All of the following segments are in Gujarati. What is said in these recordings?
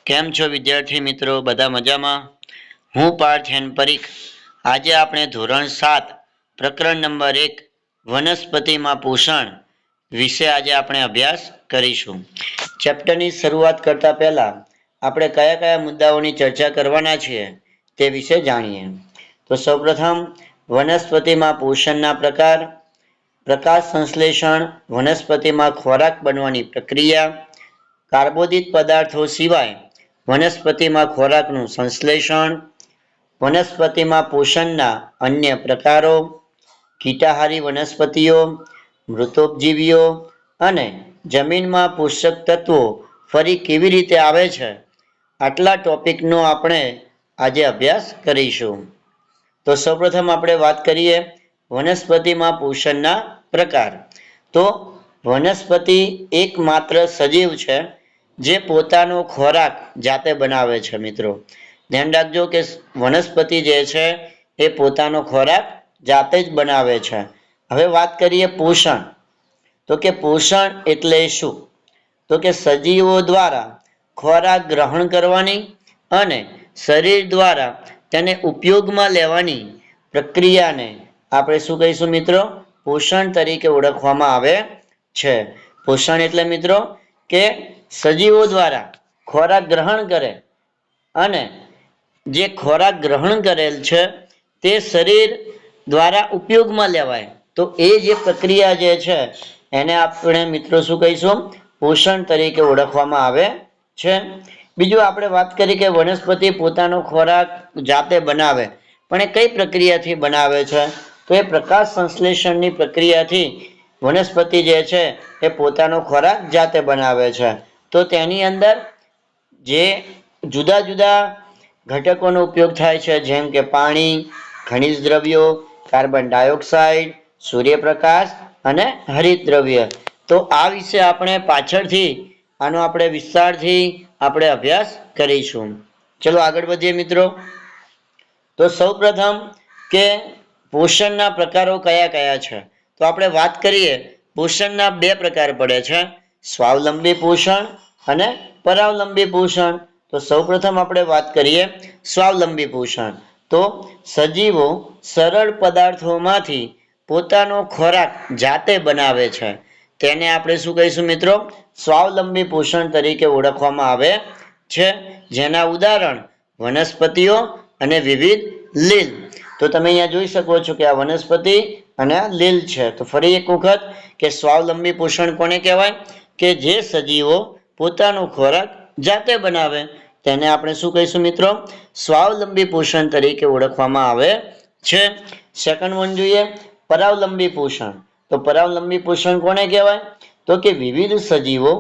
કેમ છો વિદ્યાર્થી મિત્રો? બધા મજામાં? હું પાર્થ એન પરીખ. આજે આપણે ધોરણ 7 પ્રકરણ નંબર 1 વનસ્પતિમાં પોષણ વિશે આજે આપણે અભ્યાસ કરીશું. ચેપ્ટરની શરૂઆત કરતા પહેલા આપણે કયા કયા મુદ્દાઓની ચર્ચા કરવાના છીએ તે વિશે જાણીએ. તો સૌપ્રથમ વનસ્પતિમાં પોષણના પ્રકાર, પ્રકાશ સંશ્લેષણ, વનસ્પતિમાં ખોરાક બનવાની પ્રક્રિયા, કાર્બોદિત પદાર્થો સિવાય વનસ્પતિમાં ખોરાકનું સંશ્લેષણ, વનસ્પતિમાં પોષણના અન્ય પ્રકારો, કીટાહારી વનસ્પતિઓ, મૃતોપજીવીઓ અને જમીનમાં પોષક તત્વો ફરી કેવી રીતે આવે છે, આટલા ટોપિકનો આપણે આજે અભ્યાસ કરીશું. તો સૌપ્રથમ આપણે વાત કરીએ વનસ્પતિમાં પોષણના પ્રકાર. તો વનસ્પતિ એકમાત્ર સજીવ છે જે પોતાનો ખોરાક જાતે બનાવે છે. મિત્રો ધ્યાન રાખજો કે વનસ્પતિ જે છે એ પોતાનો ખોરાક જાતે જ બનાવે છે. હવે વાત કરીએ પોષણ. તો કે પોષણ એટલે શું? તો કે સજીવો દ્વારા ખોરાક ગ્રહણ કરવાની અને શરીર દ્વારા તેને ઉપયોગમાં લેવાની પ્રક્રિયાને આપણે શું કહીશું મિત્રો? પોષણ તરીકે ઓળખવામાં આવે છે. પોષણ એટલે મિત્રો કે સજીવો દ્વારા ખોરાક ગ્રહણ કરે અને જે ખોરાક ગ્રહણ કરેલ છે તે શરીર દ્વારા ઉપયોગમાં લેવાય, તો એ જે પ્રક્રિયા જે છે એને આપણે મિત્રો શું કહીશું? પોષણ તરીકે ઓળખવામાં આવે છે. બીજું આપણે વાત કરી કે વનસ્પતિ પોતાનો ખોરાક જાતે બનાવે, પણ એ કઈ પ્રક્રિયાથી બનાવે છે? તો એ પ્રકાશ સંશ્લેષણની પ્રક્રિયાથી વનસ્પતિ જે છે એ પોતાનો ખોરાક જાતે બનાવે છે. તો તેની અંદર જે જુદા જુદા ઘટકોનો ઉપયોગ થાય છે, જેમ કે પાણી, ખનિજ દ્રવ્યો, કાર્બન ડાયોક્સાઇડ, સૂર્યપ્રકાશ અને હરિત દ્રવ્ય. તો આ વિશે આપણે પાછળથી આનો આપણે વિસ્તારથી આપણે અભ્યાસ કરીશું. ચલો આગળ વધીએ મિત્રો. તો સૌપ્રથમ કે પોષણના પ્રકારો કયા કયા છે? તો આપણે વાત કરીએ પોષણના બે પ્રકાર પડે છે, સ્વાવલંબી પોષણ અને પરાવલંબી પોષણ. તો સૌપ્રથમ આપણે વાત કરીએ સ્વાવલંબી પોષણ. તો સજીવો સરળ પદાર્થોમાંથી પોતાનો ખોરાક જાતે બનાવે છે, તેને આપણે શું કહીશું મિત્રો? સ્વાવલંબી પોષણ તરીકે ઓળખવામાં આવે છે. જેના ઉદાહરણ વનસ્પતિઓ અને વિવિધ લીલ. તો તમે અહીંયા જોઈ શકો છો કે આ વનસ્પતિ અને આ લીલ છે. તો ફરી એક વખત કે સ્વાવલંબી પોષણ કોને કહેવાય? કે જે સજીવો પોતાનો ખોરાક જાતે બનાવે તેને આપણે શું કહીશું મિત્રો? સ્વાવલંબી પોષણ તરીકે ઓળખવામાં આવે છે. સેકન્ડ વન જોઈએ પરાવલંબી પોષણ. તો પરાવલંબી પોષણ કોને કહેવાય? તો કે વિવિધ સજીવો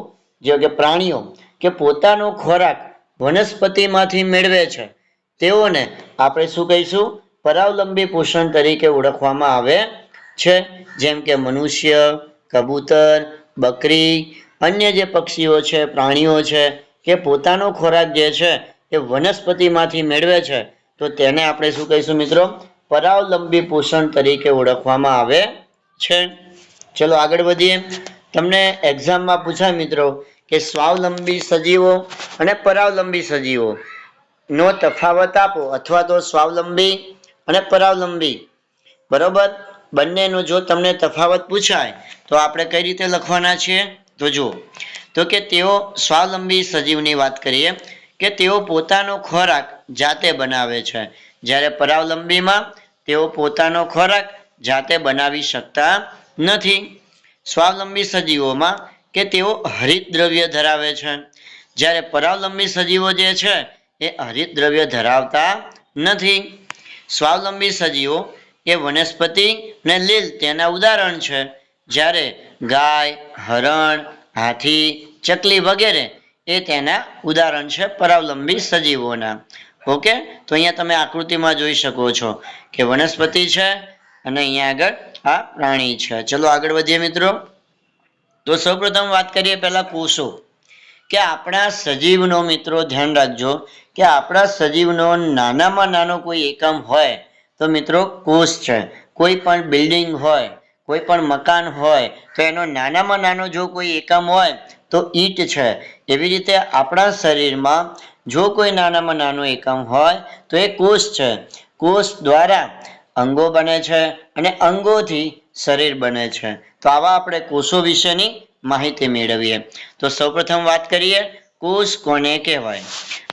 જે કે પ્રાણીઓ કે પોતાનો ખોરાક વનસ્પતિમાંથી મેળવે છે તેઓને આપણે શું કહીશું? પરાવલંબી પોષણ તરીકે ઓળખવામાં આવે છે. જેમ કે મનુષ્ય, કબૂતર, બકરી, અન્ય જે પક્ષીઓ છે, પ્રાણીઓ છે કે પોતાનો ખોરાક જે છે એ વનસ્પતિમાંથી મેળવે છે, તો તેને આપણે શું કહીશું મિત્રો? પરાવલંબી પોષણ તરીકે ઓળખવામાં આવે છે. ચલો આગળ વધીએ. તમને એક્ઝામમાં પૂછાય મિત્રો કે સ્વાવલંબી સજીવો અને પરાવલંબી સજીવો નો તફાવત આપો, અથવા તો સ્વાવલંબી અને પરાવલંબી, બરોબર, બંનેનો જો તમને તફાવત પૂછાય તો આપણે કઈ રીતે લખવાના છીએ? તો જુઓ, તો કે તેઓ સ્વાવલંબી સજીવની વાત કરીએ કે તેઓ પોતાનો ખોરાક જાતે બનાવે છે, જ્યારે પરાવલંબીમાં તેઓ પોતાનો ખોરાક જાતે બનાવી શકતા નથી. સ્વાવલંબી સજીવોમાં કે તેઓ હરિત દ્રવ્ય ધરાવે છે, જ્યારે પરાવલંબી સજીવો જે છે એ હરિત દ્રવ્ય ધરાવતા નથી. સ્વાવલંબી સજીવો એ વનસ્પતિ અને લીલ તેના ઉદાહરણ છે, જ્યારે ગાય, હરણ, હાથી, ચકલી વગેરે એ તેના ઉદાહરણ છે પરાવલંબી સજીવોના. ઓકે, તો અહીંયા તમે આકૃતિમાં જોઈ શકો છો કે વનસ્પતિ છે અને અહીંયા આગળ આ પ્રાણી છે. ચલો આગળ વધીએ મિત્રો. તો સૌપ્રથમ વાત કરીએ પહેલા કોષો. કે આપણા સજીવનો મિત્રો ધ્યાન રાખજો કે આપણા સજીવનો નાનામાં નાનો કોઈ એકમ હોય તો મિત્રો કોષ છે. કોઈ પણ બિલ્ડિંગ હોય, કોઈ પણ મકાન હોય તો એનો નાનામાં નાનો જો કોઈ એકમ હોય તો ઈંટ છે. એવી રીતે આપણા શરીરમાં જો કોઈ નાનામાં નાનો એકમ હોય તો એ કોષ છે. કોષ દ્વારા અંગો બને છે અને અંગોથી શરીર બને છે. તો આવા આપણે કોષો વિશેની માહિતી મેળવીએ. તો સૌપ્રથમ વાત કરીએ કોષ કોને કહેવાય.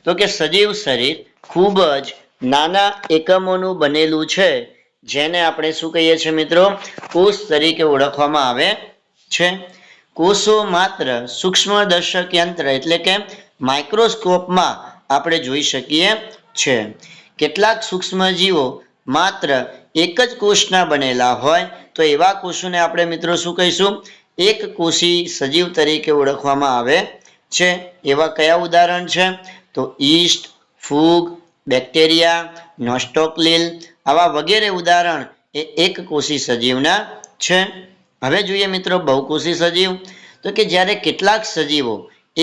તો કે સજીવ શરીર ખૂબ જ નાના એકમોનું બનેલું છે, જેને આપણે શું કહીએ છીએ મિત્રો? કોષ તરીકે ઓળખવામાં આવે છે. કોષો માત્ર સૂક્ષ્મદર્શક યંત્ર એટલે કે માઇક્રોસ્કોપમાં આપણે જોઈ શકીએ છીએ. કેટલાક સૂક્ષ્મજીવો માત્ર એક જ કોષના બનેલા હોય તો એવા કોષોને આપણે મિત્રો શું કહીશું? એક કોષી સજીવ તરીકે ઓળખવામાં આવે છે. એવા કયા ઉદાહરણ છે? તો ઈસ્ટ, ફૂગ, બેક્ટેરિયા, નોસ્ટોક્લિલ આવા વગેરે ઉદાહરણ એ એક કોષી સજીવના છે. હવે જોઈએ મિત્રો બહુકોષી સજીવ. તો કે જ્યારે કેટલાક સજીવો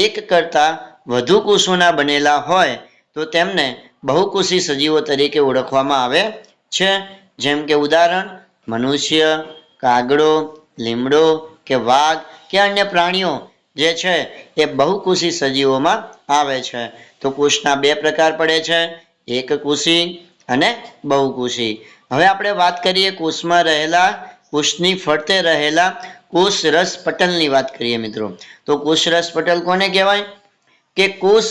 એક કરતાં વધુ કોષોના બનેલા હોય તો તેમને બહુકોષી સજીવો તરીકે ઓળખવામાં આવે છે. જેમ કે ઉદાહરણ મનુષ્ય, કાગડો, લીમડો કે વાઘ કે અન્ય પ્રાણીઓ જે છે એ બહુકોષી સજીવોમાં આવે છે. તો કોષના બે પ્રકાર પડે છે, એકકોષી અને બહુકોષી. હવે આપણે વાત કરીએ કોષમાં રહેલા, કોષની ફરતે રહેલા કોષરસ પટલની વાત કરીએ મિત્રો. તો કોષરસ પટલ કોને કહેવાય? કે કોષ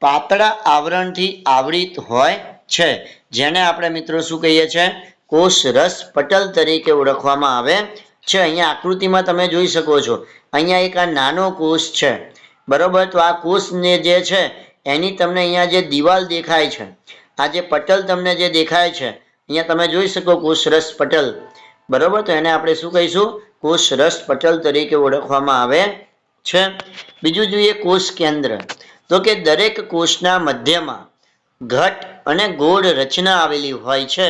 પાતળા આવરણથી આવૃત હોય છે, જેને આપણે મિત્રો શું કહીએ છીએ? કોષરસ પટલ તરીકે ઓળખવામાં આવે છે. અહીંયા આકૃતિમાં તમે જોઈ શકો છો, અહીંયા એક આ નાનો કોષ છે, બરોબર. તો આ કોષને જે છે એની તમને અહીંયા જે દિવાલ દેખાય છે, આ જે પટલ તમને જે દેખાય છે અહીંયા તમે જોઈ શકો કોષરસ પટલ, બરોબર. તો એને આપણે શું કહીશું? કોષરસ પટલ તરીકે ઓળખવામાં આવે છે. બીજું જોઈએ કોષ કેન્દ્ર. તો કે દરેક કોષના મધ્યમાં ઘટ અને ગોળ રચના આવેલી હોય છે,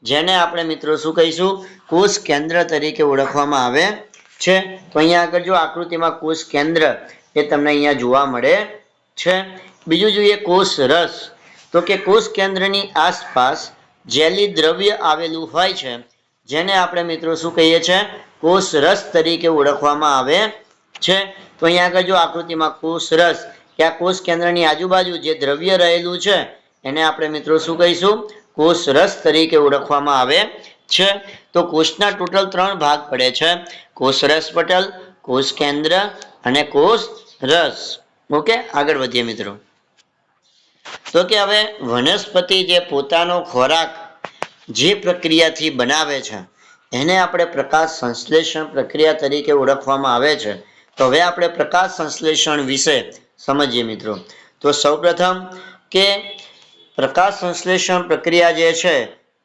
જેને આપણે મિત્રો શું કહીશું? કોષ કેન્દ્ર તરીકે ઓળખવામાં આવે છે. તો અહીંયા આગળ જો આકૃતિમાં કોષ કેન્દ્ર એ તમને અહીંયા જોવા મળે છે. બીજું જોઈએ કોષ રસ. તો કે કોષ કેન્દ્રની આસપાસ જેલી દ્રવ્ય આવેલું હોય છે, જેને આપણે મિત્રો શું કહીએ છીએ? કોષ રસ તરીકે ઓળખવામાં આવે છે. તો અહીંયા આગળ જો આકૃતિમાં કોષ રસ કે આ કોષ કેન્દ્રની આજુબાજુ જે દ્રવ્ય રહેલું છે એને આપણે મિત્રો શું કહીશું? કોષ રસ તરીકે ઓળખવામાં આવે છે. તો કોષના ટોટલ 3 ભાગ પડે છે, કોષરસ પટલ, કોષ કેન્દ્ર અને કોષ રસ. ઓકે, આગળ વધીએ મિત્રો. તો કે હવે વનસ્પતિ જે પોતાનો ખોરાક જે પ્રક્રિયાથી બનાવે છે એને આપણે પ્રકાશ સંશ્લેષણ પ્રક્રિયા તરીકે ઓળખવામાં આવે છે. તો હવે આપણે પ્રકાશ સંશ્લેષણ વિશે સમજીએ મિત્રો. તો સૌપ્રથમ કે પ્રકાશ સંશ્લેષણ પ્રક્રિયા જે છે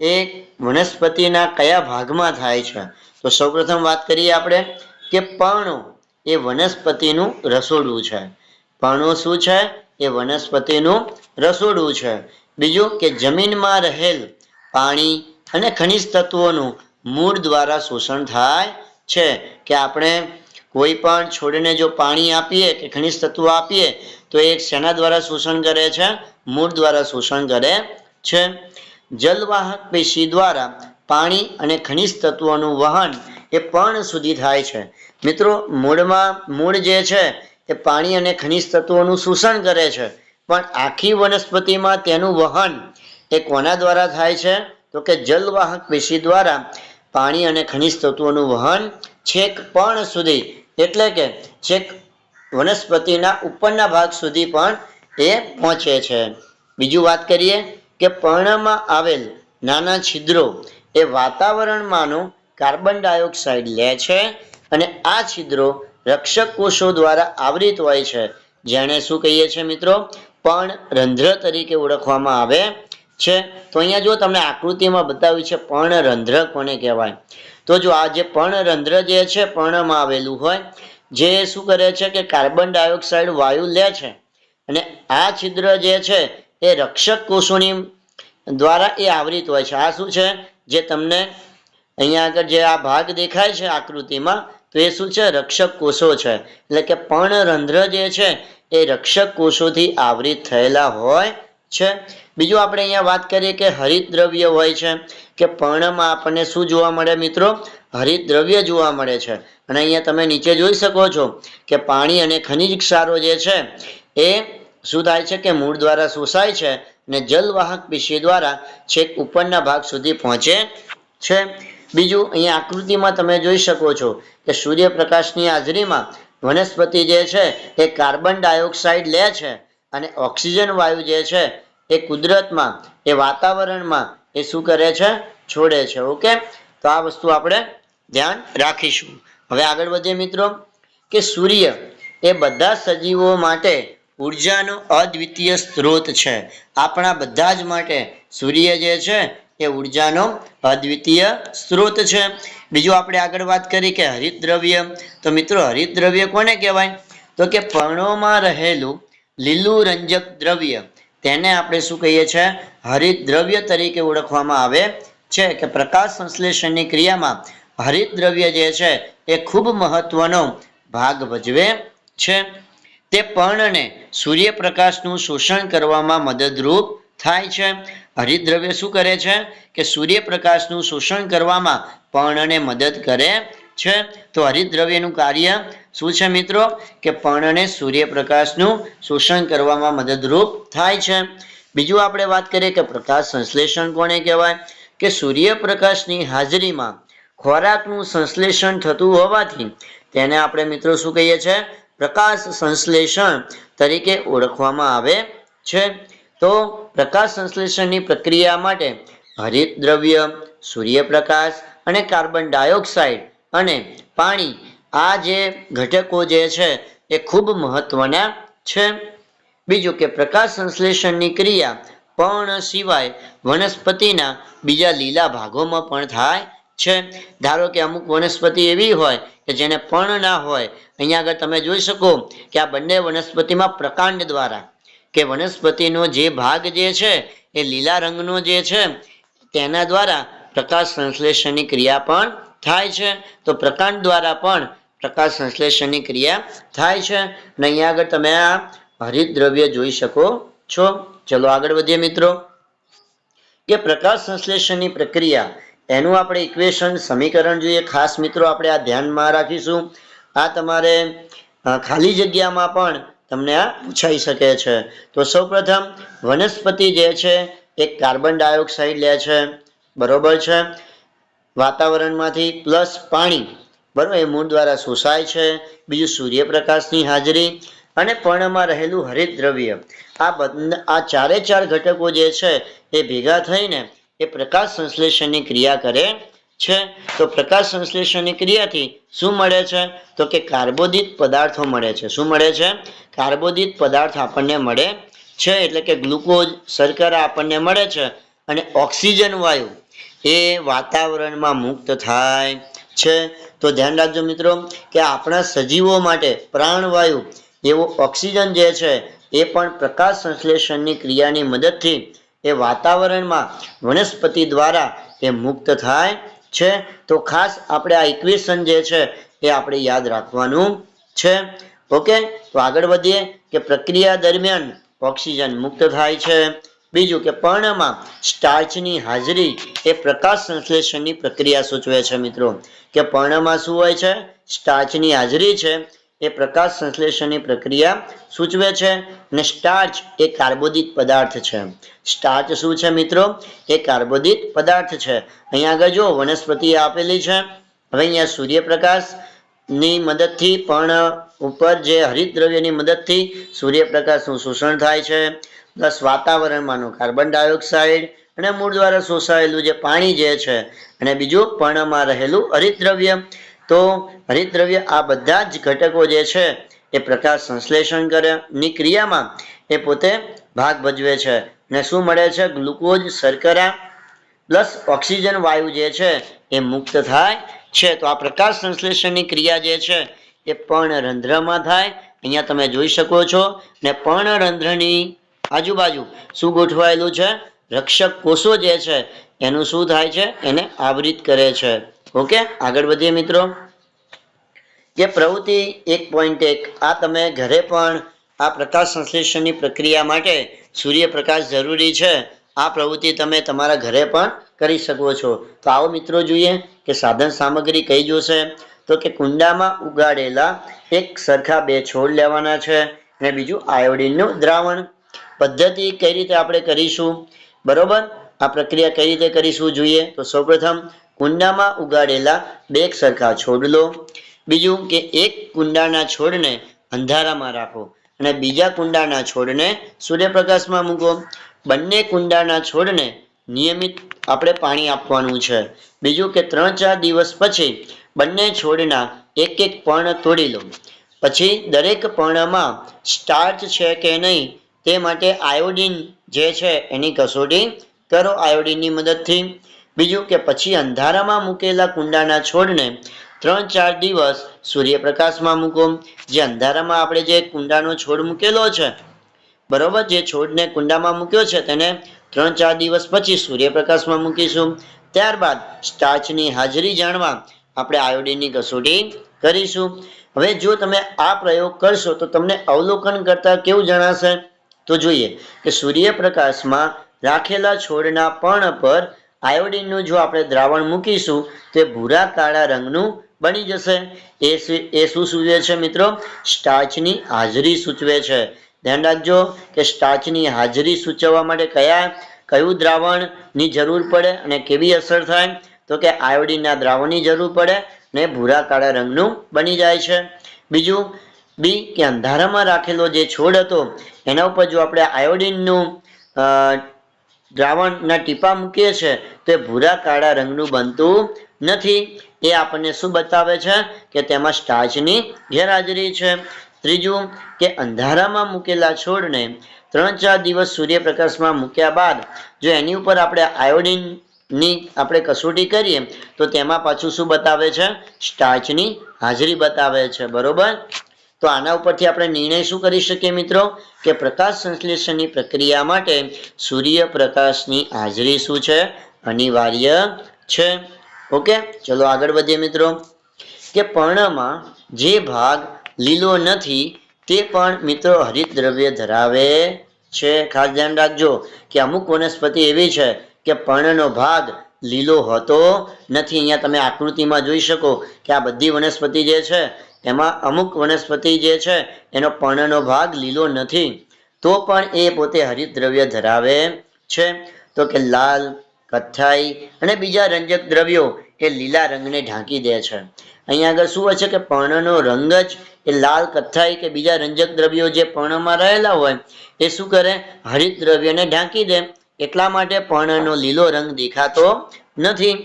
એ વનસ્પતિના કયા ભાગમાં થાય છે? તો સૌપ્રથમ વાત કરીએ આપણે કે પર્ણો એ વનસ્પતિનું રસોડું છે. પર્ણો શું છે? એ વનસ્પતિનું રસોડું છે. બીજું કે જમીનમાં રહેલ પાણી અને ખનિજ તત્વોનું મૂળ દ્વારા શોષણ થાય છે. કે આપણે કોઈ પણ છોડને જો પાણી આપીએ કે ખનિજ તત્વો આપીએ તો એ શેના દ્વારા શોષણ કરે છે? મૂળ દ્વારા શોષણ કરે છે. જલવાહક પેશી દ્વારા પાણી અને ખનિજ તત્વોનું વહન એ પર્ણ સુધી થાય છે. મિત્રો મૂળ જે છે એ પાણી અને ખનિજ તત્વોનું શોષણ કરે છે, પણ આખી વનસ્પતિમાં તેનું વહન એ કોના દ્વારા થાય છે? તો કે જલવાહક પેશી દ્વારા પાણી અને ખનિજ તત્વોનું વહન છેક પર્ણ સુધી એટલે કે છેક વનસ્પતિના ઉપરના ભાગ સુધી પણ એ પહોંચે છે. બીજું વાત કરીએ કે પર્ણમાં આવેલ નાના છિદ્રો એ વાતાવરણમાંનો કાર્બન ડાયોક્સાઇડ લે છે અને આ છિદ્રો રક્ષક કોષો દ્વારા આવૃત હોય છે, જેને શું કહીએ છીએ મિત્રો? પર્ણરંધ્ર તરીકે ઓળખવામાં આવે છે. તો અહીંયા જો તમને આકૃતિમાં બતાવ્યું છે પર્ણરંધ્ર કોને કહેવાય. તો જો આ જે પર્ણરંધ્ર જે છે પર્ણમાં આવેલું હોય, જે શું કરે છે કે કાર્બન ડાયોક્સાઇડ વાયુ લે છે અને આ છિદ્ર જે છે એ રક્ષક કોષોની દ્વારા એ આવૃત હોય છે. આ શું છે? જે તમને અહીંયા આગળ જે આ ભાગ દેખાય છે આકૃતિમાં, તો એ શું છે? રક્ષક કોષો છે. એટલે કે પર્ણરંધ્ર જે છે એ રક્ષક કોષોથી આવૃત થયેલા હોય છે. બીજું આપણે અહીંયા વાત કરીએ કે હરિત દ્રવ્ય હોય છે. કે પર્ણમાં આપણને શું જોવા મળે મિત્રો? હરિત દ્રવ્ય જોવા મળે છે. અને અહીંયા તમે નીચે જોઈ શકો છો કે પાણી અને ખનિજ ક્ષારો જે છે એ શું થાય છે કે મૂળ દ્વારા શોષાય છે અને જલવાહક પેશી દ્વારા છેક ઉપરના ભાગ સુધી પહોંચે છે. બીજું અહીંયા આકૃતિમાં તમે જોઈ શકો છો કે સૂર્યપ્રકાશની હાજરીમાં વનસ્પતિ જે છે એ કાર્બન ડાયોક્સાઇડ લે છે અને ઓક્સિજન વાયુ જે છે એ કુદરતમાં એ વાતાવરણમાં એ શું કરે છે? છોડે છે. ઓકે, તો આ વસ્તુ આપણે ધ્યાન રાખીશું. હવે આગળ વધીએ મિત્રો કે સૂર્ય એ બધા સજીવો માટે ઉર્જાનો અદ્વિતીય સ્ત્રોત છે. આપણા બધા જ માટે સૂર્ય જે છે એ ઉર્જાનો અદ્વિતીય સ્ત્રોત છે. બીજું આપણે આગળ વાત કરી કે હરિતદ્રવ્ય. તો મિત્રો હરિતદ્રવ્ય કોને કહેવાય? તો કે પર્ણોમાં રહેલું લીલું રંજક દ્રવ્ય, તેને આપણે શું કહીએ છીએ? હરિતદ્રવ્ય તરીકે ઓળખવામાં આવે છે. કે પ્રકાશ સંશ્લેષણની ક્રિયામાં હરિતદ્રવ્ય જે છે એ ખૂબ મહત્વનો ભાગ ભજવે છે. તે પર્ણને સૂર્યપ્રકાશનું શોષણ કરવામાં મદદરૂપ થાય છે. હરિતદ્રવ્ય શું કરે છે કે સૂર્યપ્રકાશનું શોષણ કરવામાં પર્ણને મદદ કરે છે. તો હરિતદ્રવ્યનું કાર્ય શું છે મિત્રો? કે પર્ણને સૂર્યપ્રકાશનું શોષણ કરવામાં મદદરૂપ થાય છે. બીજું આપણે વાત કરીએ કે પ્રકાશ સંશ્લેષણ કોને કહેવાય? કે સૂર્યપ્રકાશની હાજરીમાં ખોરાકનું સંશ્લેષણ થતું હોવાથી તેને આપણે મિત્રો શું કહીએ છીએ? પ્રકાશ સંશ્લેષણ તરીકે ઓળખવામાં આવે છે. તો પ્રકાશ સંશ્લેષણની પ્રક્રિયા માટે હરિતદ્રવ્ય, સૂર્યપ્રકાશ અને કાર્બન ડાયોક્સાઇડ અને પાણી, આ જે ઘટકો જે છે એ ખૂબ મહત્વના છે. બીજું કે પ્રકાશ સંશ્લેષણની ક્રિયા પર્ણ સિવાય વનસ્પતિના બીજા લીલા ભાગોમાં પણ થાય છે. ધારો કે અમુક વનસ્પતિ એવી હોય કે જેને પર્ણ ના હોય. અહીંયા આગળ તમે જોઈ શકો કે આ બંને વનસ્પતિમાં પ્રકાંડ દ્વારા કે વનસ્પતિનો જે ભાગ જે છે એ લીલા રંગનો જે છે તેના દ્વારા પ્રકાશ સંશ્લેષણની ક્રિયા પણ થાય છે. તો પ્રકાંડ દ્વારા પણ પ્રકાશ સંશ્લેષણની ક્રિયા થાય છે. અને અહીંયા આગળ તમે આ હરિતદ્રવ્ય જોઈ શકો છો. ચલો આગળ વધીએ મિત્રો કે પ્રકાશ સંશ્લેષણની પ્રક્રિયા, એનું આપણે ઇક્વેશન સમીકરણ જોઈએ. ખાસ મિત્રો આપણે આ ધ્યાનમાં રાખીશું. આ તમારે ખાલી જગ્યામાં પણ તમને આ પૂછાઈ શકે છે. તો સૌપ્રથમ વનસ્પતિ જે છે એ કાર્બન ડાયોક્સાઇડ લે છે, બરોબર છે, વાતાવરણમાંથી પ્લસ પાણી, બરોબર, એ મૂળ દ્વારા શોષાય છે. બીજું સૂર્યપ્રકાશની હાજરી અને પર્ણમાં રહેલું હરિતદ્રવ્ય, આ ચારે ચાર ઘટકો જે છે એ ભેગા થઈને એ પ્રકાશ સંશ્લેષણની ક્રિયા કરે છે. તો પ્રકાશ સંશ્લેષણની ક્રિયાથી શું મળે છે? તો કે કાર્બોદિત પદાર્થો મળે છે. શું મળે છે? કાર્બોદિત પદાર્થ આપણને મળે છે. એટલે કે ગ્લુકોઝ, શર્કરા આપણને મળે છે. અને ઓક્સિજન વાયુ એ વાતાવરણમાં મુક્ત થાય છે. તો ધ્યાન રાખજો મિત્રો કે આપણા સજીવો માટે પ્રાણવાયુ એવો ઓક્સિજન જે છે એ પણ પ્રકાશ સંશ્લેષણની ક્રિયાની મદદથી એ વાતાવરણમાં વનસ્પતિ દ્વારા એ મુક્ત થાય છે. તો ખાસ આપણે આ ઇક્વેશન જે છે એ આપણે યાદ રાખવાનું છે. ઓકે, તો આગળ વધીએ કે પ્રક્રિયા દરમિયાન ઓક્સિજન મુક્ત થાય છે. બીજું કે પર્ણમાં સ્ટાર્ચની હાજરી એ પ્રકાશ સંશ્લેષણની પ્રક્રિયા સૂચવે છે મિત્રો. કે પર્ણમાં શું હોય છે? સ્ટાર્ચની હાજરી છે એ પ્રકાશ સંશ્લેષણની પ્રક્રિયા સૂચવે છે. અને સ્ટાર્ચ એ કાર્બોદિત પદાર્થ છે. સ્ટાર્ચ શું છે મિત્રો? એ કાર્બોદિત પદાર્થ છે. અહીંયા આગળ જો વનસ્પતિ આપેલી છે. હવે અહીંયા સૂર્યપ્રકાશની મદદથી પર્ણ ઉપર જે હરિતદ્રવ્યની મદદથી સૂર્યપ્રકાશનું શોષણ થાય છે, પ્લસ વાતાવરણમાંનું કાર્બન ડાયોક્સાઇડ અને મૂળ દ્વારા શોષાયેલું જે પાણી જે છે, અને બીજું પર્ણમાં રહેલું હરિતદ્રવ્ય. તો હરિતદ્રવ્ય આ બધા જ ઘટકો જે છે એ પ્રકાશ સંશ્લેષણ ની ક્રિયામાં એ પોતે ભાગ ભજવે છે. અને શું મળે છે? ગ્લુકોઝ, શર્કરા પ્લસ ઓક્સિજન વાયુ જે છે એ મુક્ત થાય છે. તો આ પ્રકાશ સંશ્લેષણની ક્રિયા જે છે એ પર્ણરંધ્રમાં થાય. અહીંયા તમે જોઈ શકો છો. ને પર્ણરંધ્રની આજુબાજુ શું ગોઠવાયેલું છે? રક્ષક કોષો જે છે એનું શું થાય છે? એને આવૃત કરે છે. ઓકે, આગળ વધીએ મિત્રો કે પ્રવૃત્તિ 1.1, આ તમે ઘરે પણ આ પ્રકાશ સંશ્લેષણની પ્રક્રિયા માટે સૂર્યપ્રકાશ જરૂરી છે. આ પ્રવૃત્તિ તમે તમારા ઘરે પણ કરી શકો છો. તો આવો મિત્રો જોઈએ કે સાધન સામગ્રી કઈ જોશે. તો કે કુંડામાં ઉગાડેલા એક સરખા 2 છોડ લેવાના છે. અને બીજું આયોડિનનું દ્રાવણ. પદ્ધતિ કઈ રીતે આપણે કરીશું, બરોબર? આ પ્રક્રિયા કઈ રીતે કરીશું જોઈએ તો સૌપ્રથમ કુંડામાં ઉગાડેલા બે સરખા છોડ લો. બીજું કે એક કુંડાના છોડને અંધારામાં રાખો અને બીજા કુંડાના છોડને સૂર્યપ્રકાશમાં મૂકો. બંને કુંડાના છોડને નિયમિત આપણે પાણી આપવાનું છે. બીજું કે 3-4 દિવસ પછી બંને છોડના એક એક પર્ણ તોડી લો. પછી દરેક પર્ણમાં સ્ટાર્ચ છે કે નહીં તે માટે આયોડિન જે છે એની કસોટી કરો આયોડિનની મદદથી. બીજું કે પછી અંધારામાં મૂકેલા કુંડાના છોડને 3-4 દિવસ સૂર્યપ્રકાશમાં મૂકો. જે અંધારામાં આપણે જે કુંડાનો છોડ મૂકેલો છે, બરોબર, જે છોડને કુંડામાં મૂક્યો છે તેને 3-4 દિવસ પછી સૂર્યપ્રકાશમાં મૂકીશું. ત્યારબાદ સ્ટાર્ચની હાજરી જાણવા આપણે આયોડિનની કસોટી કરીશું. હવે જો તમે આ પ્રયોગ કરશો તો તમને અવલોકન કરતા કેવું જણાશે તો જોઈએ કે સૂર્યપ્રકાશમાં રાખેલા છોડના પર્ણ પર આયોડિનનું જો આપણે દ્રાવણ મૂકીશું તે ભૂરા કાળા રંગનું બની જશે. એ શું સૂચવે છે મિત્રો? સ્ટાર્ચની હાજરી સૂચવે છે. ધ્યાન રાખજો કે સ્ટાર્ચની હાજરી સૂચવવા માટે કયું દ્રાવણની જરૂર પડે અને કેવી અસર થાય તો કે આયોડિનના દ્રાવણની જરૂર પડે ને ભૂરા કાળા રંગનું બની જાય છે. બીજું બી કે અંધારામાં રાખેલો જે છોડ હતો એના ઉપર જો આપણે આયોડિનનું દ્રાવણના ટીપા મૂકીએ છીએ તો એ ભૂરા કાળા રંગનું બનતું નથી. એ આપણને શું બતાવે છે કે તેમાં સ્ટાર્ચની ગેરહાજરી છે. ત્રીજું કે અંધારામાં મૂકેલા છોડને 3-4 દિવસ સૂર્યપ્રકાશમાં મૂક્યા બાદ જો એની ઉપર આપણે આયોડિનની આપણે કસોટી કરીએ તો તેમાં પાછું શું બતાવે છે? સ્ટાર્ચની હાજરી બતાવે છે, બરોબર? તો આના ઉપરથી આપણે નિર્ણય શું કરી શકીએ મિત્રો કે પ્રકાશ સંશ્લેષણની પ્રક્રિયા માટે સૂર્યપ્રકાશની હાજરી શું છે? અનિવાર્ય છે. ઓકે, ચલો આગળ વધીએ મિત્રો. કે પર્ણમાં જે ભાગ લીલો નથી તે પણ મિત્રો હરિત દ્રવ્ય ધરાવે છે. ખાસ ધ્યાન રાખજો કે અમુક વનસ્પતિ એવી છે કે પર્ણનો ભાગ લીલો હોતો નથી. અહીંયા તમે આકૃતિમાં જોઈ શકો કે આ બધી વનસ્પતિ જે છે એમાં અમુક વનસ્પતિ જે છે એનો પર્ણનો ભાગ લીલો નથી તો પણ એ પોતે હરિત દ્રવ્ય ધરાવે છે. તો કે લાલ, કથ્થાઈ અને બીજા રંજક દ્રવ્યો એ લીલા રંગને ઢાંકી દે છે. અહીંયા આગળ શું હોય છે કે પર્ણનો રંગ જ એ લાલ, કથ્થાઈ કે બીજા રંજક દ્રવ્યો જે પર્ણમાં રહેલા હોય એ શું કરે? હરિત દ્રવ્યને ઢાંકી દે. એટલા માટે પર્ણનો લીલો રંગ દેખાતો નથી.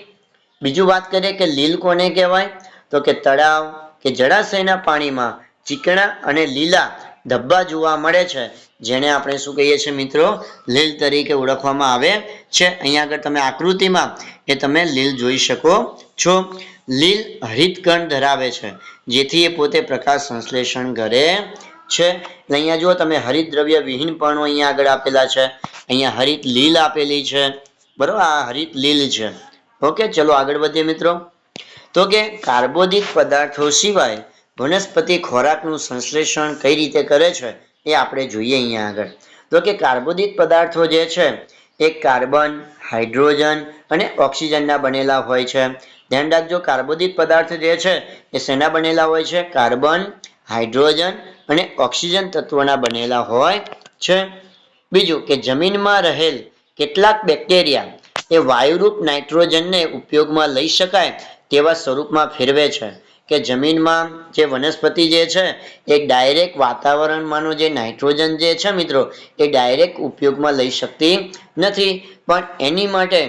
બીજું વાત કરીએ કે લીલ કોને કહેવાય તો કે તળાવ કે જળાશયના પાણીમાં ચીકણા અને લીલા ધબ્બા જોવા મળે છે જેને આપણે શું કહીએ છીએ મિત્રો? લીલ તરીકે ઓળખવામાં આવે છે. અહીંયા આગળ તમે આકૃતિમાં એ તમે લીલ જોઈ શકો છો. લીલ હરિતકણ ધરાવે છે જેથી એ પોતે પ્રકાશ સંશ્લેષણ કરે છે. એટલે અહીંયા જો તમે હરિત દ્રવ્ય વિહીન પર્ણો અહીંયા આગળ આપેલા છે. અહીંયા હરિત લીલ આપેલી છે, બરોબર? આ હરિત લીલ છે. ઓકે, ચલો આગળ વધીએ મિત્રો. તો કે કાર્બોદિત પદાર્થો સિવાય વનસ્પતિ ખોરાકનું સંશ્લેષણ કઈ રીતે કરે છે એ આપણે જોઈએ અહીંયા આગળ. તો કે કાર્બોદિત પદાર્થો જે છે એ કાર્બન, હાઇડ્રોજન અને ઓક્સિજનના બનેલા હોય છે. ધ્યાન રાખજો, કાર્બોદિત પદાર્થ જે છે એ શેના બનેલા હોય છે? કાર્બન, હાઇડ્રોજન અને ઓક્સિજન તત્વોના બનેલા હોય છે. બીજું કે જમીનમાં રહેલ કેટલાક બેક્ટેરિયા એ વાયુરૂપ નાઇટ્રોજનને ઉપયોગમાં લઈ શકાય તેવા સ્વરૂપમાં ફેરવે છે. કે જમીનમાં જે વનસ્પતિ જે છે એ ડાયરેક્ટ વાતાવરણમાંનો જે નાઇટ્રોજન જે છે મિત્રો એ ડાયરેક્ટ ઉપયોગમાં લઈ શકતી નથી. પણ એની માટે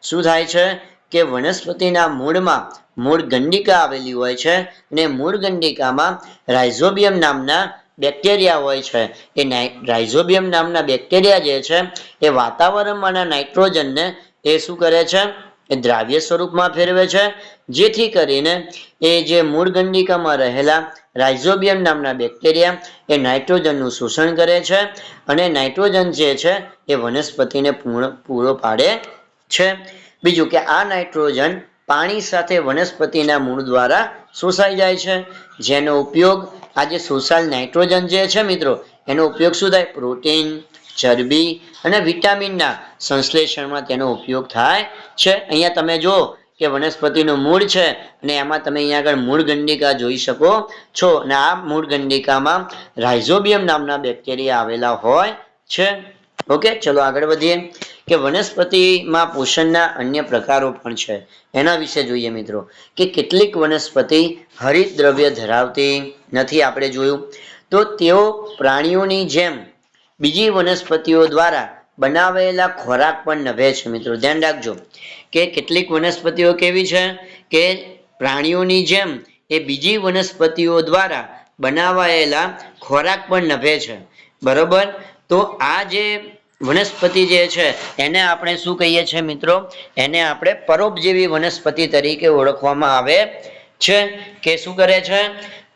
શું થાય છે કે વનસ્પતિના મૂળમાં મૂળ ગંડિકા આવેલી હોય છે અને મૂળ ગંડિકામાં રાઇઝોબિયમ નામના બેક્ટેરિયા હોય છે. એ રાઇઝોબિયમ નામના બેક્ટેરિયા જે છે એ વાતાવરણમાંના નાઇટ્રોજનને એ શું કરે છે? એ દ્રાવ્ય સ્વરૂપમાં ફેરવે છે જેથી કરીને એ જે મૂળ ગંડિકામાં રહેલા રાઇઝોબિયમ નામના બેક્ટેરિયા એ નાઇટ્રોજનનું શોષણ કરે છે અને નાઇટ્રોજન જે છે એ વનસ્પતિને પૂરો પાડે છે. બીજું કે આ નાઇટ્રોજન પાણી સાથે વનસ્પતિના મૂળ દ્વારા શોષાઈ જાય છે જેનો ઉપયોગ આ જે શોષાયેલ નાઇટ્રોજન જે છે મિત્રો એનો ઉપયોગ શું થાય? પ્રોટીન, ચરબી અને વિટામિનના સંશ્લેષણમાં તેનો ઉપયોગ થાય છે. અહીંયા તમે જો કે વનસ્પતિનું મૂળ છે અને એમાં તમે અહીંયા આગળ મૂળ ગંડિકા જોઈ શકો છો અને આ મૂળ ગંડિકામાં રાઇઝોબિયમ નામના બેક્ટેરિયા આવેલા હોય છે. ઓકે, ચલો આગળ વધીએ કે વનસ્પતિમાં પોષણના અન્ય પ્રકારો પણ છે. એના વિશે જોઈએ મિત્રો કે કેટલીક વનસ્પતિ હરિત દ્રવ્ય ધરાવતી નથી. આપણે જોયું તો તેઓ પ્રાણીઓની જેમ બીજી વનસ્પતિઓ દ્વારા બનાવેલા ખોરાક પણ નભે છે. મિત્રો ધ્યાન રાખજો કે કેટલીક વનસ્પતિઓ કેવી છે કે પ્રાણીઓની જેમ એ બીજી વનસ્પતિઓ દ્વારા બનાવાયેલા ખોરાક પણ નભે છે. બરોબર, તો આ જે વનસ્પતિ જે છે એને આપણે શું કહીએ છીએ મિત્રો? એને આપણે પરોપજીવી વનસ્પતિ તરીકે ઓળખવામાં આવે છે. કે શું કરે છે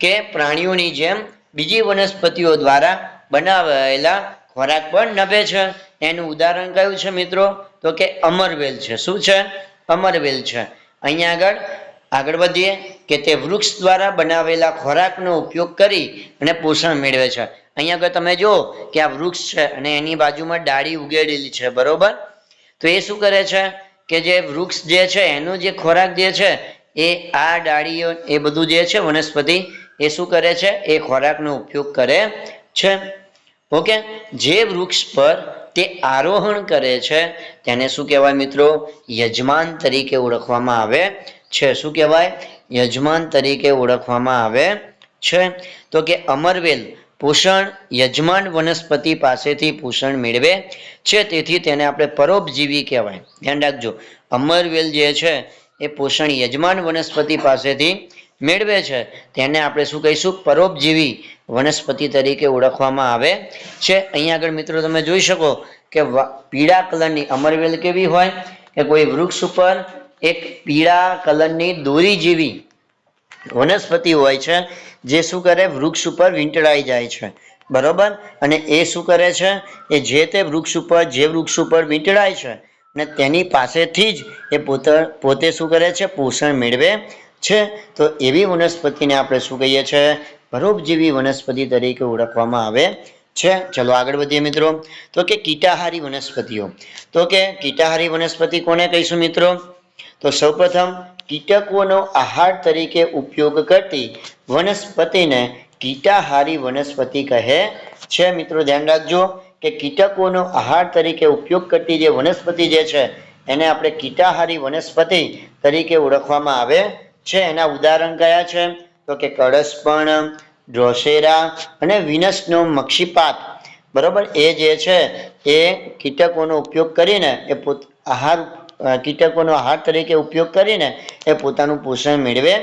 કે પ્રાણીઓની જેમ બીજી વનસ્પતિઓ દ્વારા બનાવાયેલા ખોરાક પણ નભે છે. એનું ઉદાહરણ કયું છે મિત્રો? તો કે અમરવેલ છે. શું છે? અમરવેલ છે. અહીંયા આગળ વધીએ કે તે વૃક્ષ દ્વારા બનાવેલા ખોરાકનો ઉપયોગ કરી અને પોષણ મેળવે છે. અહીંયા આગળ તમે જુઓ કે આ વૃક્ષ છે અને એની બાજુમાં ડાળી ઉગેડેલી છે. બરોબર, તો એ શું કરે છે કે જે વૃક્ષ જે છે એનો જે ખોરાક જે છે એ આ ડાળીઓ એ બધું જે છે વનસ્પતિ એ શું કરે છે? એ ખોરાકનો ઉપયોગ કરે છે. ઓકે, જે વૃક્ષ પર તે આરોહણ કરે છે તેને શું કહેવાય મિત્રો? યજમાન તરીકે ઓળખવામાં આવે છે. શું કહેવાય? યજમાન તરીકે ઓળખવામાં આવે છે. તો કે અમરવેલ પોષણ યજમાન વનસ્પતિ પાસેથી પોષણ મેળવે છે, તેથી તેને આપણે પરોપજીવી કહેવાય. ધ્યાન રાખજો, અમરવેલ જે છે એ પોષણ યજમાન વનસ્પતિ પાસેથી મેળવે છે તેને આપણે શું કહીશું? પરોપજીવી વનસ્પતિ તરીકે ઓળખવામાં આવે છે. અહીંયા આગળ મિત્રો તમે જોઈ શકો કે પીળા કલરની અમરવેલ કેવી હોય કે કોઈ વૃક્ષ ઉપર એક પીળા કલરની દોરી જેવી વનસ્પતિ હોય છે જે શું કરે? વૃક્ષ ઉપર વીંટળાઈ જાય છે. બરોબર, અને એ શું કરે છે? એ જે તે વૃક્ષ ઉપર વીંટળાય છે અને તેની પાસેથી જ એ પોતે શું કરે છે? પોષણ મેળવે છે. તો એવી વનસ્પતિને આપણે શું કહીએ છીએ? પરોપજીવી વનસ્પતિ તરીકે ઓળખવામાં આવે છે. ચલો આગળ વધીએ મિત્રો તો કે કીટાહારી વનસ્પતિઓ. તો કે કીટાહારી વનસ્પતિ કોને કહીશું મિત્રો? તો સૌપ્રથમ કીટકોનો આહાર તરીકે ઉપયોગ કરતી વનસ્પતિને કીટાહારી વનસ્પતિ કહે છે. મિત્રો ધ્યાન રાખજો કે કીટકોનો આહાર તરીકે ઉપયોગ કરતી જે વનસ્પતિ જે છે એને આપણે કીટાહારી વનસ્પતિ તરીકે ઓળખવામાં આવે છે. એના ઉદાહરણ કયા છે? તો કે કળશપર્ણ, ડ્રોસેરા અને વિનસનો મક્ષીપાત. બરોબર, એ જે છે એ કીટકોનો ઉપયોગ કરીને કીટકોનો આહાર તરીકે ઉપયોગ કરીને એ પોતાનું પોષણ મેળવે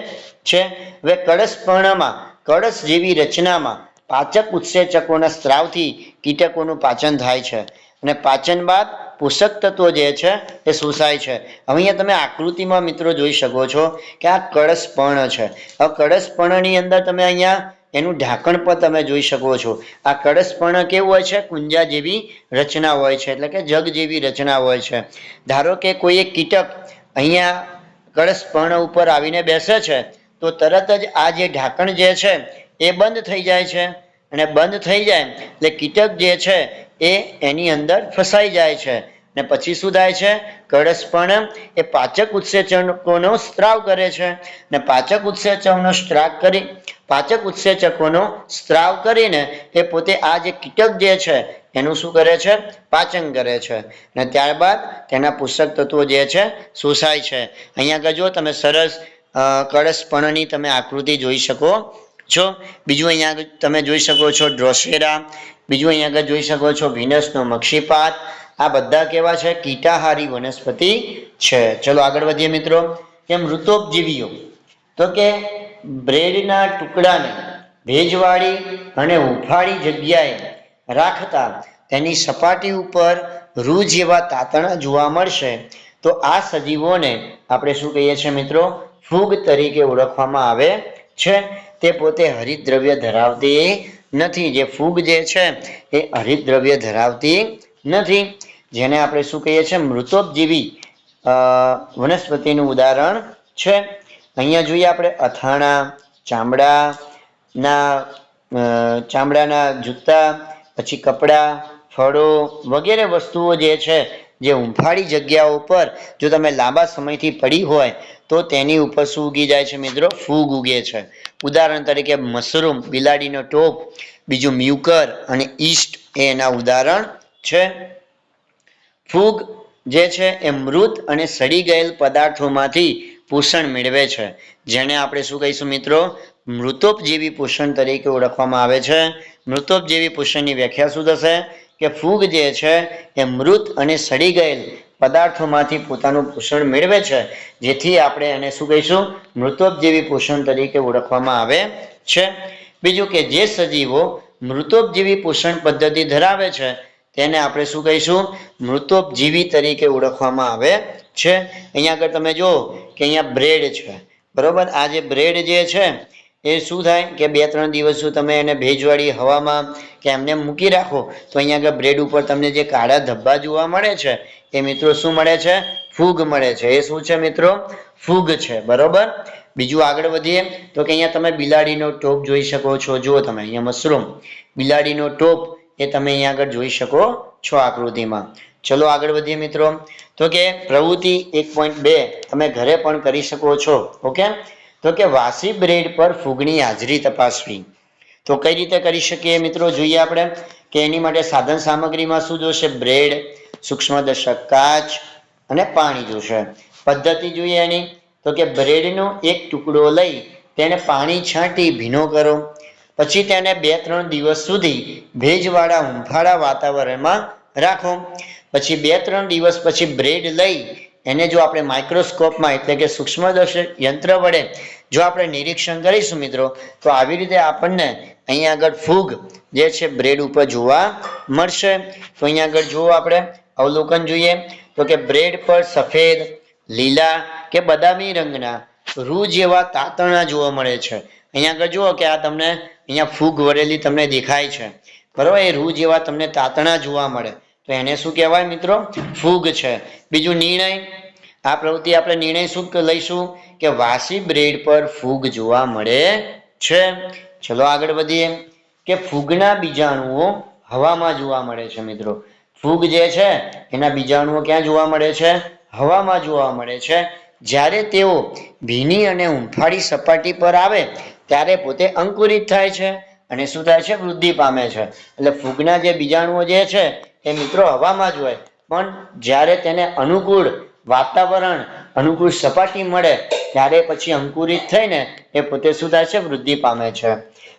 છે. હવે કળશપર્ણમાં કળશ જેવી રચનામાં પાચક ઉત્સેચકોના સ્ત્રાવથી કીટકોનું પાચન થાય છે અને પાચન બાદ પોષક તત્વો જે છે એ શોષાય છે. હવે અહીંયા તમે આકૃતિમાં મિત્રો જોઈ શકો છો કે આ કળશપર્ણ છે. હવે કળશપર્ણની અંદર તમે અહીંયા એનું ઢાંકણ પણ તમે જોઈ શકો છો. આ કળશપર્ણ કેવું હોય છે? કુંજા જેવી રચના હોય છે, એટલે કે જગ જેવી રચના હોય છે. ધારો કે કોઈ એક કીટક અહીંયા કળશપર્ણ ઉપર આવીને બેસે છે તો તરત જ આ જે ઢાંકણ જે છે એ બંધ થઈ જાય છે અને બંધ થઈ જાય એટલે કીટક જે છે એ એની અંદર ફસાઈ જાય છે અને પછી શું થાય છે? કળશપર્ણ એ પાચક ઉત્સેચકોનો સ્ત્રાવ કરે છે અને પાચક ઉત્સેચકોનો સ્ત્રાવ કરીને એ પોતે આ જે કીટક જે છે એનું શું કરે છે? પાચન કરે છે અને ત્યારબાદ તેના પોષક તત્વો જે છે શોષાય છે. અહીંયા આગળ જો તમે સરસ કળશપર્ણની તમે આકૃતિ જોઈ શકો છો. બીજું અહીંયા આગળ તમે જોઈ શકો છો ડ્રોસેરા. બીજું અહીંયા આગળ જોઈ શકો છો વિનસનો મક્ષીપાત. આ બધા કેવા છે? કીટાહારી વનસ્પતિ છે. ચલો આગળ વધીએ મિત્રો કે મૃતોપજીવીઓ. તો કે બ્રેડના ટુકડાને ભેજવાળી અને હુંફાળી જગ્યાએ રાખતા તેની સપાટી ઉપર રૂ જેવા તાતણા જોવા મળશે તો આ સજીવોને આપણે શું કહીએ છીએ મિત્રો? ફૂગ તરીકે ઓળખવામાં આવે છે. તે પોતે હરિતદ્રવ્ય ધરાવતી નથી. જે ફૂગ જે છે એ હરિતદ્રવ્ય ધરાવતી નથી, જેને આપણે શું કહીએ છીએ? મૃતોપજીવી વનસ્પતિનું ઉદાહરણ છે. અહીંયા જોઈએ આપણે અથાણા, ચામડાના જૂતા, પછી કપડાં, ફળો વગેરે વસ્તુઓ જે છે જે હૂંફાળી જગ્યાઓ પર જો તમે લાંબા સમયથી પડી હોય તો તેની ઉપર શું ઉગી જાય છે મિત્રો? ફૂગ ઉગે છે. ઉદાહરણ તરીકે મશરૂમ, બિલાડીનો ટોપ, બીજું મ્યુકર અને ઈસ્ટ એ એના ઉદાહરણ છે. ફૂગ જે છે એ મૃત અને સડી ગયેલ પદાર્થોમાંથી પોષણ મેળવે છે, જેને આપણે શું કહીશું મિત્રો? મૃતોપજીવી પોષણ તરીકે ઓળખવામાં આવે છે. મૃતોપજીવી પોષણની વ્યાખ્યા શું થશે? કે ફૂગ જે છે એ મૃત અને સડી ગયેલ પદાર્થોમાંથી પોતાનું પોષણ મેળવે છે, જેથી આપણે એને શું કહીશું? મૃતોપજીવી પોષણ તરીકે ઓળખવામાં આવે છે. બીજું કે જે સજીવો મૃતોપજીવી પોષણ પદ્ધતિ ધરાવે છે તેને આપણે શું કહીશું? મૃતોપજીવી તરીકે ઓળખવામાં આવે છે. અહીંયા આગળ તમે જુઓ કે અહીંયા બ્રેડ છે, બરોબર? આ જે બ્રેડ જે છે એ શું થાય કે 2-3 દિવસ તમે એને ભેજવાળી હવામાં કે એમને મૂકી રાખો તો અહીંયા આગળ બ્રેડ ઉપર તમને જે કાળા ધબ્બા જોવા મળે છે એ મિત્રો શું મળે છે? ફૂગ મળે છે. એ શું છે મિત્રો? ફૂગ છે, બરોબર? બીજું આગળ વધીએ તો કે અહીંયા તમે બિલાડીનો ટોપ જોઈ શકો છો. જુઓ તમે અહીંયા મશરૂમ, બિલાડીનો ટોપ એ તમે અહીંયા આગળ જોઈ શકો છો આકૃતિમાં. ચલો આગળ વધીએ મિત્રો. તો કે પ્રવૃત્તિ 1.2 તમે ઘરે પણ કરી શકો છો. ઓકે, તો કે વાસી બ્રેડ પર ફૂગની હાજરી તપાસવી. તો કઈ રીતે કરી શકીએ મિત્રો? જોઈએ આપણે કે એની માટે સાધન સામગ્રીમાં શું જોશે? બ્રેડ, સૂક્ષ્મદર્શક કાચ અને પાણી જોશે. પદ્ધતિ જોઈએ એની તો કે બ્રેડનો એક ટુકડો લઈ તેને પાણી છાંટી ભીનો કરો. પછી તેને 2-3 દિવસ સુધી ભેજવાળા હૂંફાળા વાતાવરણમાં રાખો. પછી 2-3 દિવસ પછી બ્રેડ લઈ એને જો આપણે માઇક્રોસ્કોપમાં એટલે કે સૂક્ષ્મદર્શક યંત્ર વડે જો આપણે નિરીક્ષણ કરીશું મિત્રો તો આવી રીતે આપણને અહીંયા આગળ ફૂગ જે છે બ્રેડ ઉપર જોવા મળશે. તો અહીંયા આગળ જુઓ આપણે અવલોકન જોઈએ તો કે બ્રેડ પર સફેદ, લીલા કે બદામી રંગના રૂ જેવા તાતણા જોવા મળે છે. અહીંયા આગળ જુઓ કે આ તમને અહીંયા ફૂગ વળેલી તમને દેખાય છે, બરોબર? એ રૂ જેવા તમને તાતણા જોવા મળે તો એને શું કહેવાય મિત્રો? ફૂગ છે. બીજું નિર્ણય. આ પ્રવૃત્તિ આપણે નિર્ણય શું લઈશું? કે વાસી બ્રેડ પર ફૂગ જોવા મળે છે. ચલો આગળ વધીએ કે ફૂગના બીજાણુઓ હવામાં જોવા મળે છે મિત્રો. ફૂગ જે છે એના બીજાણુઓ ક્યાં જોવા મળે છે? હવામાં જોવા મળે છે. જ્યારે તેઓ ભીની અને હૂંફાળી સપાટી પર આવે ત્યારે પોતે અંકુરિત થાય છે અને શું થાય છે? વૃદ્ધિ પામે છે. એટલે ફૂગના જે બીજાણુઓ જે છે એ મિત્રો હવામાં જ હોય, પણ જ્યારે તેને અનુકૂળ વાતાવરણ, અનુકૂળ સપાટી મળે ત્યારે પછી અંકુરિત થઈને એ પોતે શું થાય છે? વૃદ્ધિ પામે છે.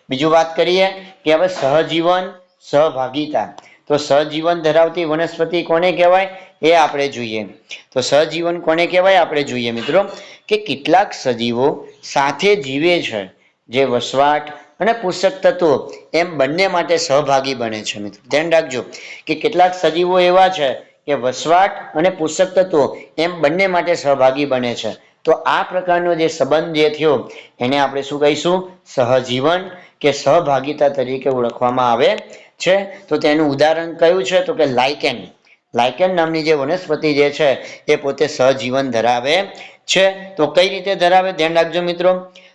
બીજું વાત કરીએ કે હવે સહજીવન, સહભાગિતા. તો સહજીવન ધરાવતી વનસ્પતિ કોને કહેવાય એ આપણે જોઈએ. તો સહજીવન કોને કહેવાય આપણે જોઈએ મિત્રો કે કેટલાક સજીવો સાથે જીવે છે જે વસવાટ અને પોષક તત્વો એમ બંને માટે સહભાગી બને છે. મિત્રો ધ્યાન રાખજો કે કેટલાક સજીવો એવા છે કે વસવાટ અને પોષક તત્વો એમ બંને માટે સહભાગી બને છે. તો આ પ્રકારનો જે સંબંધ જે થયો એને આપણે શું કહીશું? સહજીવન કે સહભાગિતા તરીકે ઓળખવામાં આવે છે. તો તેનું ઉદાહરણ કયું છે? તો કે લાઇકેન. લાઇકેન નામની જે વનસ્પતિ જે છે એ પોતે સહજીવન ધરાવે છે. તો કઈ રીતે ધરાવે? ધ્યાન રાખજો મિત્રો.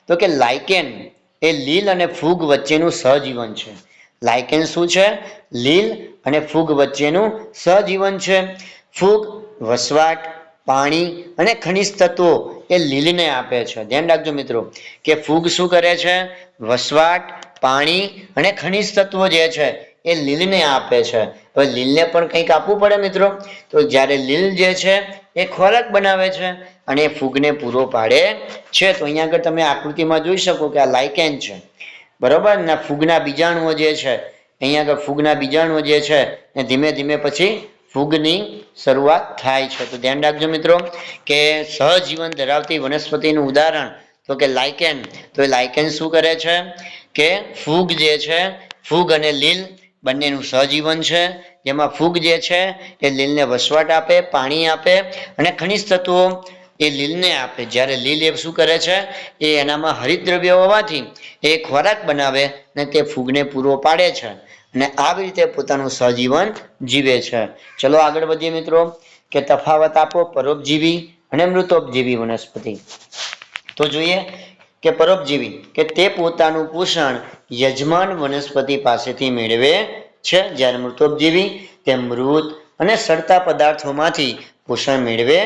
તો કે લાઇકેન એ લીલ અને ફૂગ વચ્ચેનું સહજીવન છે. લાઇકેન શું છે? લીલ અને ફૂગ વચ્ચેનું સહજીવન છે. ફૂગ વસવાટ, પાણી અને ખનિજ તત્વો એ લીલને આપે છે. ધ્યાન રાખજો મિત્રો કે ફૂગ શું કરે છે? વસવાટ, પાણી અને ખનિજ તત્વો જે છે એ લીલને આપે છે. તો લીલને પણ કંઈક આપવું પડે મિત્રો. તો જ્યારે લીલ જે છે એ ખોરાક બનાવે છે અને ફૂગને પૂરો પાડે છે. તો અહીંયા આગળ તમે આકૃતિમાં જોઈ શકો કે આ લાઇકેન છે, બરોબર? ને ફૂગના બીજાણુઓ જે છે અહીંયા આગળ ફૂગના બીજાણુઓ જે છે એ ધીમે ધીમે પછી ફૂગની શરૂઆત થાય છે. તો ધ્યાન રાખજો મિત્રો કે સહજીવન ધરાવતી વનસ્પતિનું ઉદાહરણ તો કે લાઇકેન. તો એ લાઇકેન શું કરે છે કે ફૂગ જે છે, ફૂગ અને લીલ બંનેનું સહજીવન છે, જેમાં ફૂગ જે છે એ લીલને વસવાટ આપે, પાણી આપે અને ખનિજ તત્વો એ લીલને આપે. જ્યારે લીલ એ શું કરે છે? એ એનામાં હરિતદ્રવ્ય હોવાથી એ ખોરાક બનાવે ને તે ફૂગને પૂરો પાડે છે અને આવી રીતે પોતાનું સહજીવન જીવે છે. ચલો આગળ વધીએ મિત્રો કે તફાવત આપો પરોપજીવી અને મૃતોપજીવી વનસ્પતિ. તો જોઈએ કે પરોપજીવી કે તે પોતાનું પોષણ યજમાન વનસ્પતિ પાસેથી મેળવે છે, જ્યારે મૃતોપજીવી તે મૃત, અને સડતા પદાર્થોમાંથી પોષણ મેળવે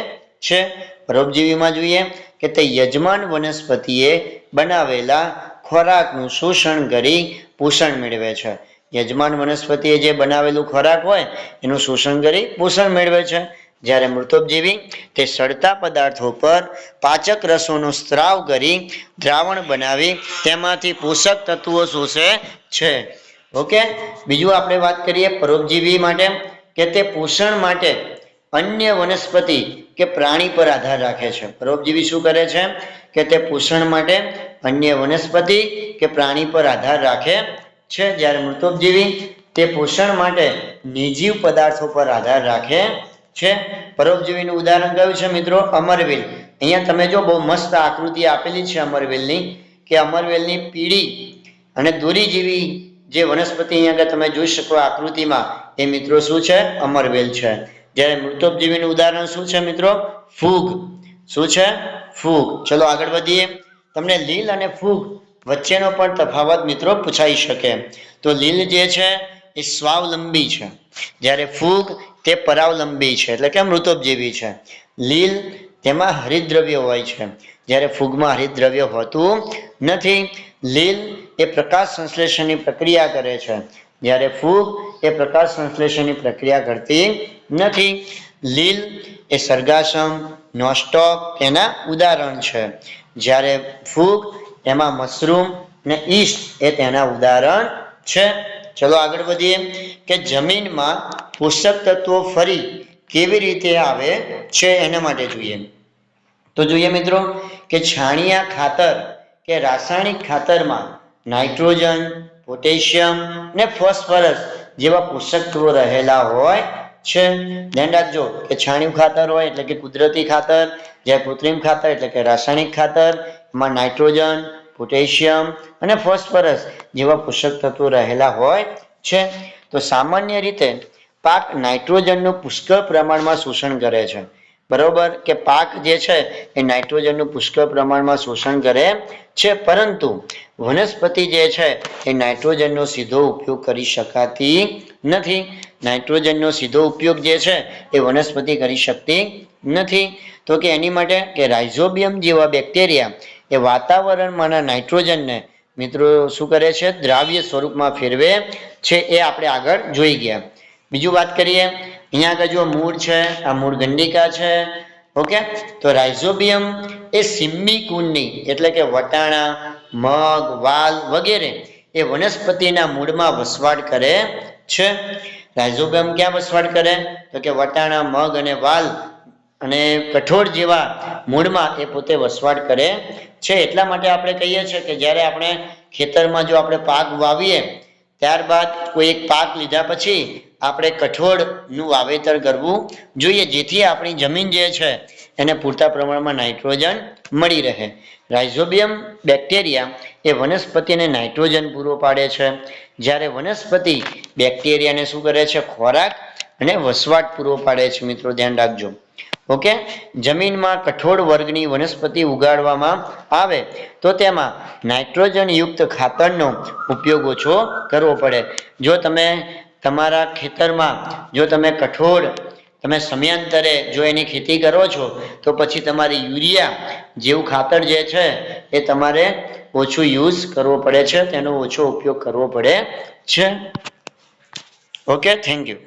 છે. પરોપજીવીમાં જોઈએ કે તે યજમાન વનસ્પતિએ બનાવેલા ખોરાકનું શોષણ કરી પોષણ મેળવે છે. યજમાન વનસ્પતિએ જે બનાવેલું ખોરાક હોય એનું શોષણ કરી પોષણ મેળવે છે. જ્યારે મૃતોપજીવી તે સડતા પદાર્થો પર પાચક રસોનો સ્ત્રાવ કરી દ્રાવણ બનાવી તેમાંથી પોષક તત્વો શોષે છે. ઓકે, બીજું આપણે વાત કરીએ પરોપજીવી માટે કે તે પોષણ માટે અન્ય વનસ્પતિ કે પ્રાણી પર આધાર રાખે છે. પરોપજીવી શું કરે છે કે તે પોષણ માટે અન્ય વનસ્પતિ કે પ્રાણી પર આધાર રાખે છે. જ્યારે મૃતોપજીવી તે પોષણ માટે નિર્જીવ પદાર્થો પર આધાર રાખે છે. પરોપજીવીનું ઉદાહરણ કયું છે મિત્રો? અમરવેલ. અહીંયા તમે જો બહુ મસ્ત આકૃતિ આપેલી છે અમરવેલની, કે અમરવેલની પીળી અને દોરી જેવી જે વનસ્પતિ અહીંયા તમે જોઈ શકો આકૃતિમાં, એ મિત્રો શું છે? અમરવેલ છે. જ્યારે મૃતોપજીવીનું ઉદાહરણ શું છે મિત્રો? ફૂગ. શું છે? ફૂગ. ચલો આગળ વધીએ. તમને લીલ અને ફૂગ વચ્ચેનો પણ તફાવત મિત્રો પૂછાઈ શકે. તો લીલ જે છે એ સ્વાવલંબી છે, જ્યારે ફૂગ તે પરાવલંબી છે, એટલે કે મૃતોપજીવી છે. લીલ તેમાં હરિતદ્રવ્ય હોય છે, જ્યારે ફૂગમાં હરિતદ્રવ્ય હોતું નથી. લીલ એ પ્રકાશ સંશ્લેષણની પ્રક્રિયા કરે છે, જ્યારે ફૂગ એ પ્રકાશ સંશ્લેષણની પ્રક્રિયા કરતી નથી. લીલ એ સરગાસમ, નોસ્ટોક એના ઉદાહરણ છે, જ્યારે ફૂગ એમાં મશરૂમ ને ઈસ્ટ એ તેના ઉદાહરણ છે. ચલો આગળ વધીએ કે જમીનમાં પોષક તત્વો ફરી કેવી રીતે આવે છે એના માટે જોઈએ. તો જોઈએ મિત્રો કે છાણિયા ખાતર કે રાસાયણિક ખાતરમાં નાઇટ્રોજન, પોટેશિયમ ને ફોસ્ફરસ જેવા પોષક તત્વો રહેલા હોય છે. ધ્યાન રાખજો કે છાણિયું ખાતર હોય એટલે કે કુદરતી ખાતર, જ્યારે કૃત્રિમ ખાતર એટલે કે રાસાયણિક ખાતર, એમાં નાઇટ્રોજન, પોટેશિયમ અને ફોસ્ફરસ જેવા પોષક તત્વો રહેલા હોય છે. તો સામાન્ય રીતે પાક નાઇટ્રોજનનું પુષ્કળ પ્રમાણમાં શોષણ કરે છે. બરોબર, કે પાક જે છે એ નાઇટ્રોજનનું પુષ્કળ પ્રમાણમાં શોષણ કરે છે, પરંતુ વનસ્પતિ જે છે એ નાઇટ્રોજનનો સીધો ઉપયોગ કરી શકાતી નથી. નાઇટ્રોજનનો સીધો ઉપયોગ જે છે એ વનસ્પતિ કરી શકતી નથી. તો કે એની માટે કે રાઇઝોબિયમ જેવા બેક્ટેરિયા એ વાતાવરણમાંના નાઇટ્રોજનને મિત્રો શું કરે છે? દ્રાવ્ય સ્વરૂપમાં ફેરવે છે. એ આપણે આગળ જોઈ ગયા. બીજું વાત કરીએ, અહીંયા આગળ જો મૂળ છે, આ મૂળ ગંડિકા છે. ઓકે, તો રાઇઝોબિયમ એ સિમ્મી કુંડની એટલે કે વટાણા, મગ, વાલ વગેરે એ વનસ્પતિના મૂળમાં વસવાટ કરે છે. રાઇઝોબિયમ ક્યાં વસવાટ કરે? તો કે વટાણા, મગ અને વાલ અને કઠોળ જેવા મૂળમાં એ પોતે વસવાટ કરે છે. એટલા માટે આપણે કહીએ છીએ કે જ્યારે આપણે ખેતરમાં જો આપણે પાક વાવીએ, ત્યારબાદ કોઈ એક પાક લીધા પછી આપણે કઠોળનું વાવેતર કરવું જોઈએ, જેથી આપણી જમીન જે છે એને પૂરતા પ્રમાણમાં નાઇટ્રોજન મળી રહે. રાઇઝોબિયમ બેક્ટેરિયા એ વનસ્પતિને નાઇટ્રોજન પૂરો પાડે છે, જ્યારે વનસ્પતિ બેક્ટેરિયાને શું કરે છે? ખોરાક અને વસવાટ પૂરો પાડે છે. મિત્રો ધ્યાન રાખજો. ઓકે, જમીનમાં કઠોળ વર્ગની વનસ્પતિ ઉગાડવામાં આવે તો તેમાં નાઇટ્રોજન યુક્ત ખાતરનો ઉપયોગ ઓછો કરવો પડે. જો તમે તમારા ખેતરમાં જો તમે કઠોળ તમે સમયાંતરે જો એની ખેતી કરો છો, તો પછી તમારે યુરિયા જેવું ખાતર જે છે એ તમારે ઓછું યુઝ કરવો પડે છે, તેનો ઓછો ઉપયોગ કરવો પડે છે. Okay, thank you.